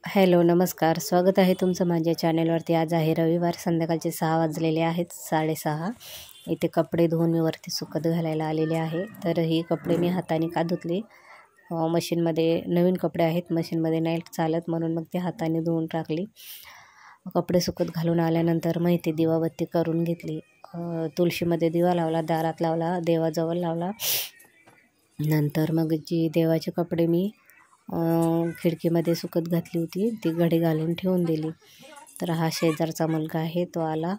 Hello नमस्कार, स्वागत आहे तुमचं माझ्या चॅनेलवरती। आज आहे रविवार, संध्याकाळचे 6 वाजलेले आहेत, 6:30। इथे कपडे धुवून मी वरती सुकत घालायला आलेले आहे। तर ही कपडे मी हाताने का धुतली, मशीनमध्ये नवीन कपडे आहेत, मशीनमध्ये नाही चालत म्हणून मग ते हाताने धुवून टाकली। कपडे सुकत घालून आल्यानंतर मग इथे दिवाबत्ती करून घेतली। तुळशीमध्ये दिवा लावला, दारात लावला, देवाजवळ लावला। नंतर मग जी देवाचे कपडे मी खिडकीमध्ये सुकत घातली होती ती घडी घालून ठेवून दिली। तर हा शेजारचा मुलगा आहे, तो आला,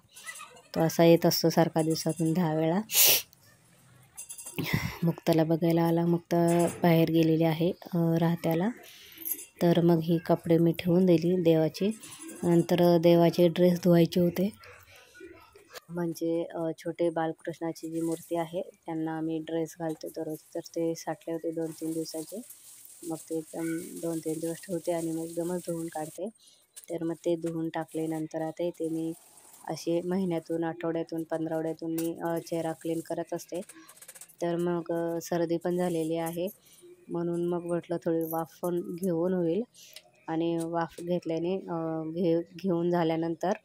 तो असा येत असतो सारखा दिवसातून 10 वेळा। मुक्ताला बघायला आला, मुक्ता बाहेर गेलेली आहे राहत्याला। तर मग ही कपडे मी ठेवून दिली देवाची। नंतर देवाचे ड्रेस धुवायचे होते, म्हणजे छोटे बालकृष्णाची जी मूर्ती आहे त्यांना आम्ही ड्रेस घालतो दररोज। तर ते साठले होते 2-3 दिवसाचे, मग ते एकदम 2-3 दिवस ठेवते आणि मग एकदमच धुवून काढते। तर मग ते धुवून टाकले। नंतर आता इथे मी असे महिन्यातून, आठवड्यातून, 15 मी चेहरा क्लीन करत असते। तर मग सर्दी पण झालेली आहे, म्हणून मग म्हटलं थोडी वाफ पण घेऊन होईल, आणि वाफ घेतल्याने घेऊन झाल्यानंतर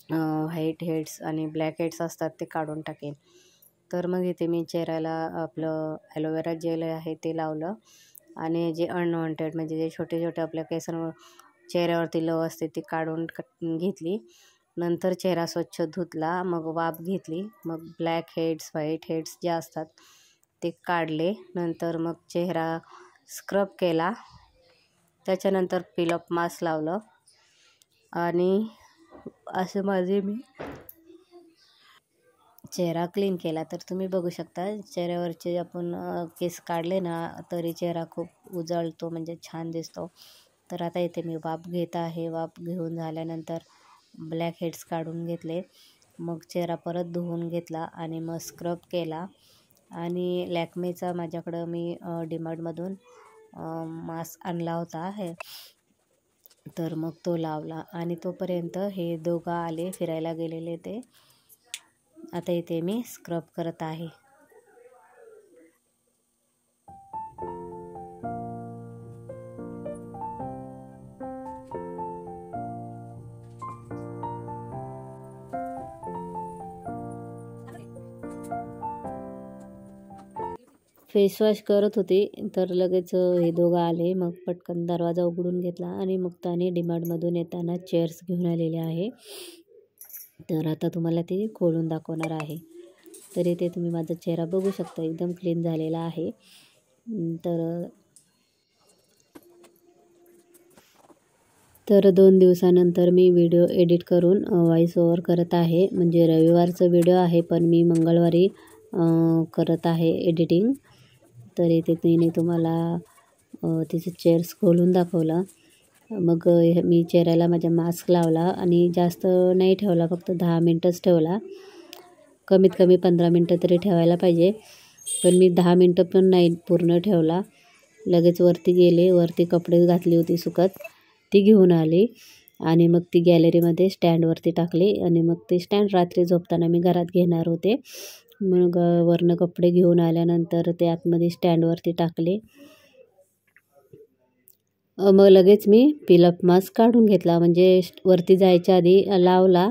व्हाईट हेड्स आणि ब्लॅक हेड्स असतात ते काढून टाकेन। तर मग इथे मी चेहऱ्याला आपलं ॲलोवेरा जेल आहे ते लावलं, आणि जे अनवॉन्टेड म्हणजे जे छोटे छोटे आपल्या केसांवर चेहऱ्यावरती लव असते ती काढून घेतली। नंतर चेहरा स्वच्छ धुतला, मग वाफ घेतली, मग ब्लॅक हेड्स, व्हाईट हेड्स जे असतात ते काढले। नंतर मग चेहरा स्क्रब केला, त्याच्यानंतर पिलअप मास्क लावलं, आणि असे माझे मी चेहरा क्लीन केला। तर तुम्ही बघू शकता चेहऱ्यावरचे आपण केस काढले ना तरी चेहरा खूप उजळतो, म्हणजे छान दिसतो। तर आता इथे मी वाफ घेत आहे। वाफ घेऊन झाल्यानंतर ब्लॅक हेड्स काढून घेतले, मग चेहरा परत धुवून घेतला आणि मग स्क्रब केला। आणि लॅक्मेचा माझ्याकडं मी डीमार्टमधून मास्क आणला होता हे, तर मग तो लावला। आणि तोपर्यंत हे दोघं आले, फिरायला गेलेले ते। आता इथे मी स्क्रब करत आहे। फेसवॉश करत होते तर लगेच हे दोघं आले, मग पटकन दरवाजा उघडून घेतला, आणि मुक्ताने डीमार्टमधून येताना चेअर्स घेऊन आलेले आहे। तर आता तुम्हाला ते खोलून दाखवणार आहे। तर इथे तुम्ही माझा चेहरा बघू शकता, एकदम क्लीन झालेला आहे। तर 2 दिवसानंतर मी व्हिडिओ एडिट करून व्हॉइस ओव्हर करत आहे, म्हणजे रविवारचा व्हिडिओ आहे पण मी मंगळवारी करत आहे एडिटिंग। तर इथे तिने तुम्हाला तिचे चेअर्स खोलून दाखवला। मग मी चेहऱ्याला माझ्या मास्क लावला, आणि जास्त नाही ठेवला, फक्त 10 मिनटंच ठेवला। कमीत कमी 15 मिनटं तरी ठेवायला पाहिजे, पण मी 10 मिनटं पण नाही पूर्ण ठेवला। लगेच वरती गेले, वरती कपडे घातली होती सुकत ती घेऊन आली, आणि मग ती गॅलरीमध्ये स्टँडवरती टाकली। आणि मग ते स्टँड रात्री झोपताना मी घरात घेणार होते, मग वरनं कपडे घेऊन आल्यानंतर ते आतमध्ये स्टँडवरती टाकले। मग लगेच मी पिलअप मास्क काढून घेतला, म्हणजे वरती जायच्या आधी लावला,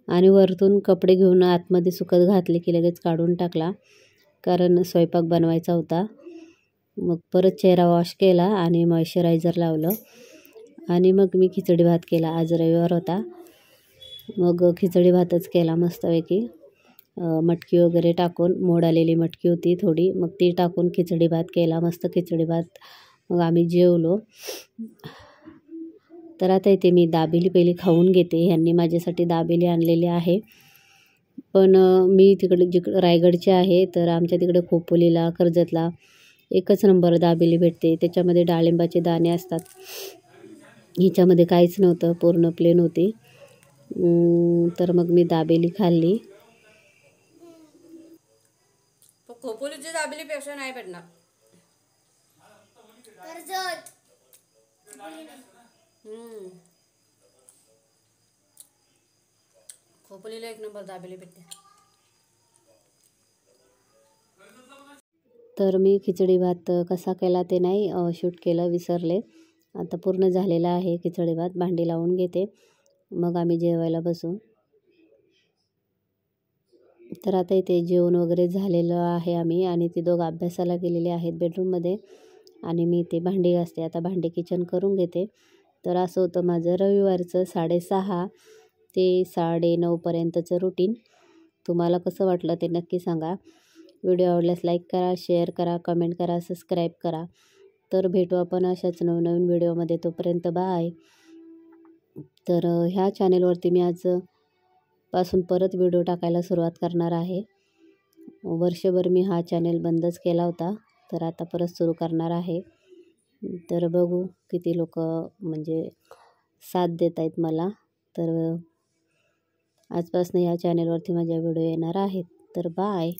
आणि वरतून कपडे घेऊन आतमध्ये सुकत घातले की लगेच काढून टाकला, कारण स्वयंपाक बनवायचा होता। मग परत चेहरा वॉश केला आणि मॉइश्चरायझर लावलं, आणि मग मी खिचडी भात केला। आज रविवार होता, मग खिचडी भातच केला मस्तपैकी। मटकी वगैरे टाकून, मोड आलेली मटकी होती थोडी, मग ती टाकून खिचडी भात केला, मस्त खिचडी भात। मग आम्ही जेवलो। तर आता इथे मी दाबेली पहिली खाऊन घेते। ह्यांनी माझ्यासाठी दाबेली आणलेली आहे, पण मी तिकडे रायगडचे आहे, तर आमच्या तिकडे खोपोलीला, कर्जतला एकच नंबर दाबेली भेटते, त्याच्यामध्ये डाळिंबाचे दाणे असतात। हिच्यामध्ये काहीच नव्हतं, पूर्ण प्लेन होती। तर मग मी दाबेली खाल्ली। खोपोलीची दाबेलीपेक्षा नाही भेटणार। खोपोलीला 1 नंबर दाबेली भेटते। तर मी खिचडी भात कसा केला ते नाही शूट केलं, विसरले। आता पूर्ण झालेला आहे खिचडी भात. भांडी लावून घेते, मग आम्ही जेवायला बसू. तर आता इथे जेवण वगैरे झालेलं आहे आम्ही, आणि ती दोघं अभ्यासाला गेलेले आहेत बेडरूममध्ये, आणि मी ते भांडी घासते. आता भांडी किचन करून घेते. तर असं होतं माझं रविवारचं 6:30 ते 9:30पर्यंतचं रुटीन. तुम्हाला कसं वाटलं ते नक्की सांगा. व्हिडिओ आवडल्यास लाईक करा, शेअर करा, कमेंट करा, सबस्क्राईब करा. तर भेटू आपण अशाच नवनवीन व्हिडिओमध्ये. तोपर्यंत बाय. तर ह्या चॅनेलवरती मी आजपासून परत व्हिडिओ टाकायला सुरुवात करणार आहे. वर्षभर मी हा चॅनेल बंदच केला होता, तर आता परत सुरू करणार आहे. तर बघू किती लोक म्हणजे साथ देत आहेत मला. तर आजपासून ह्या चॅनेलवरती माझ्या व्हिडिओ येणार आहेत. तर बाय.